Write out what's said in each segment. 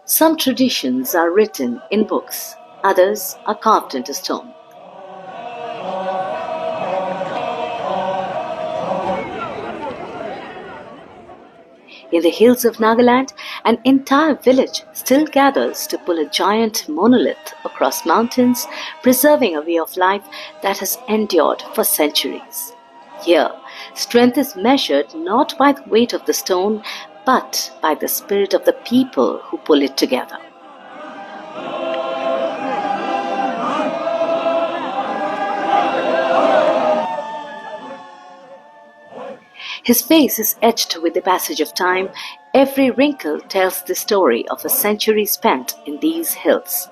Some traditions are written in books, others are carved into stone. In the hills of Nagaland, an entire village still gathers to pull a giant monolith across mountains, preserving a way of life that has endured for centuries. Here, strength is measured not by the weight of the stone, but by the spirit of the people who pull it together. His face is etched with the passage of time. Every wrinkle tells the story of a century spent in these hills.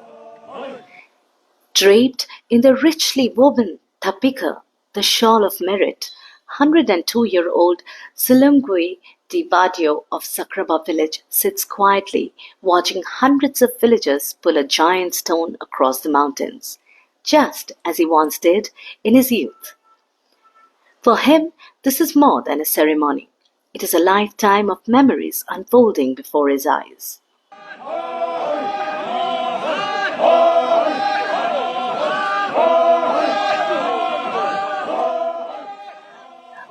Draped in the richly woven tapika, the shawl of merit, 102-year-old Silumgui Di Badio of Sakraba village sits quietly, watching hundreds of villagers pull a giant stone across the mountains, just as he once did in his youth. For him, this is more than a ceremony. It is a lifetime of memories unfolding before his eyes.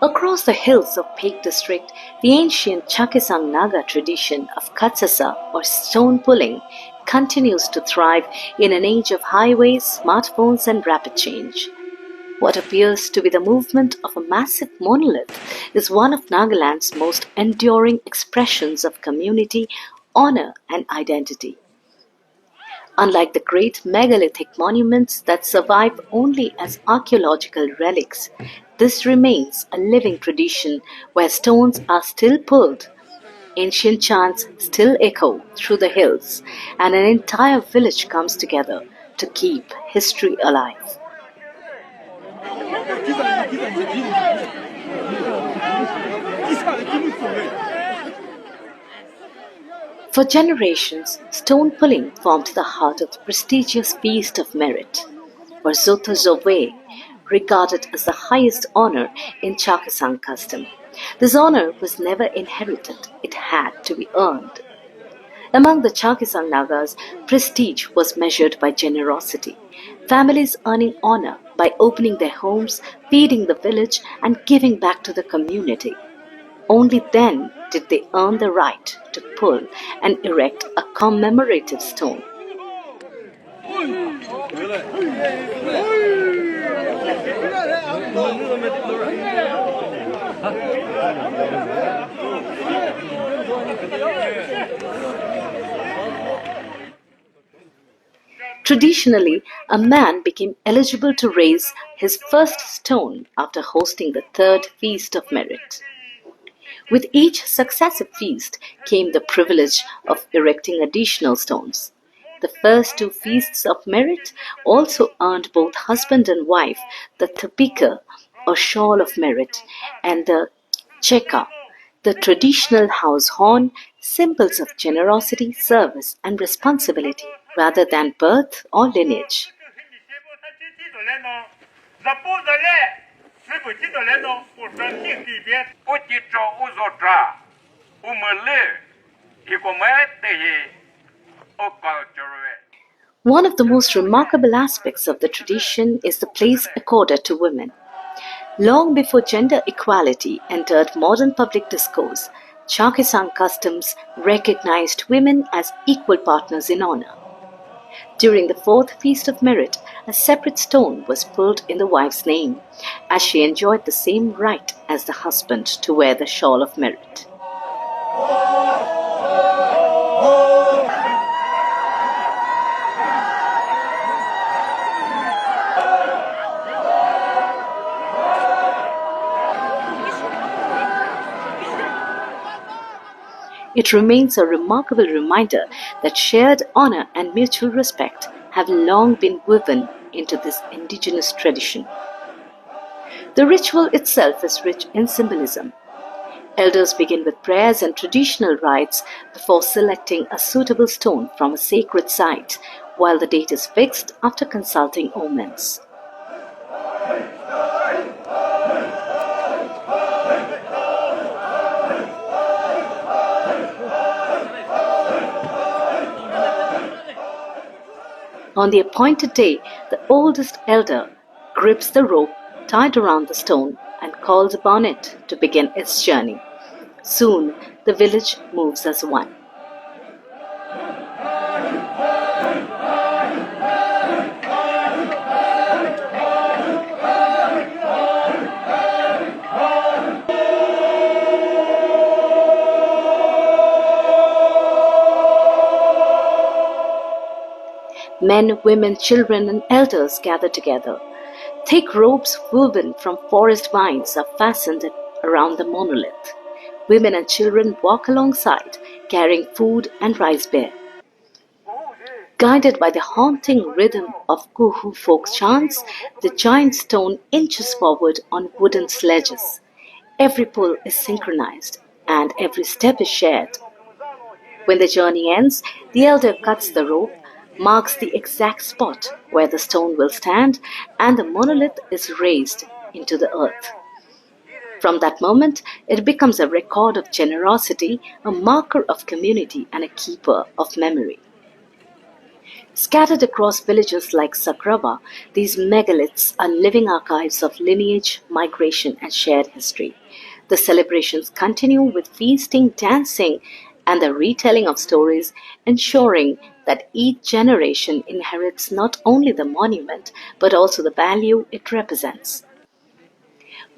Across the hills of Peak district, the ancient Chakhesang Naga tradition of Kütsü Sü or stone pulling continues to thrive in an age of highways, smartphones and rapid change. What appears to be the movement of a massive monolith is one of Nagaland's most enduring expressions of community, honor and identity. Unlike the great megalithic monuments that survive only as archaeological relics, this remains a living tradition where stones are still pulled, ancient chants still echo through the hills, and an entire village comes together to keep history alive. For generations, stone pulling formed the heart of the prestigious Feast of Merit, or Zhotho Zhove, regarded as the highest honor in Chakhesang custom. This honor was never inherited, it had to be earned. Among the Chakhesang Nagas, prestige was measured by generosity, families earning honor by opening their homes, feeding the village and giving back to the community. Only then did they earn the right to pull and erect a commemorative stone. Traditionally, a man became eligible to raise his first stone after hosting the third Feast of Merit. With each successive feast came the privilege of erecting additional stones. The first two Feasts of Merit also earned both husband and wife the tapika, or shawl of merit, and the cheka, the traditional house horn, symbols of generosity, service, and responsibility rather than birth or lineage. One of the most remarkable aspects of the tradition is the place accorded to women. Long before gender equality entered modern public discourse, Chakhesang customs recognized women as equal partners in honor. During the fourth Feast of Merit, a separate stone was pulled in the wife's name, as she enjoyed the same right as the husband to wear the shawl of merit. It remains a remarkable reminder that shared honor and mutual respect have long been woven into this indigenous tradition. The ritual itself is rich in symbolism. Elders begin with prayers and traditional rites before selecting a suitable stone from a sacred site, while the date is fixed after consulting omens. On the appointed day, the oldest elder grips the rope tied around the stone and calls upon it to begin its journey. Soon, the village moves as one. Men, women, children, and elders gather together. Thick ropes woven from forest vines are fastened around the monolith. Women and children walk alongside, carrying food and rice bear. Guided by the haunting rhythm of Kuhu folk chants, the giant stone inches forward on wooden sledges. Every pull is synchronized, and every step is shared. When the journey ends, the elder cuts the rope, marks the exact spot where the stone will stand, and the monolith is raised into the earth. From that moment, it becomes a record of generosity, a marker of community, and a keeper of memory. Scattered across villages like Sakraba, these megaliths are living archives of lineage, migration, and shared history. The celebrations continue with feasting, dancing, and the retelling of stories, ensuring that each generation inherits not only the monument but also the value it represents.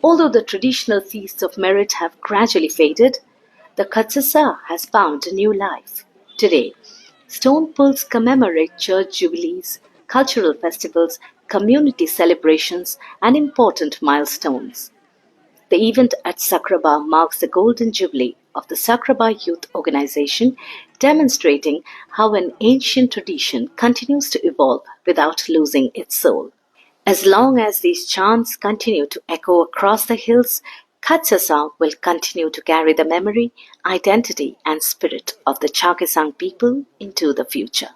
Although the traditional feasts of merit have gradually faded, the Katsasa has found a new life. Today, stone pulls commemorate church jubilees, cultural festivals, community celebrations, and important milestones. The event at Sakraba marks the Golden Jubilee of the Sakraba Youth Organization, demonstrating how an ancient tradition continues to evolve without losing its soul. As long as these chants continue to echo across the hills, Katsasa will continue to carry the memory, identity, and spirit of the Chakhesang people into the future.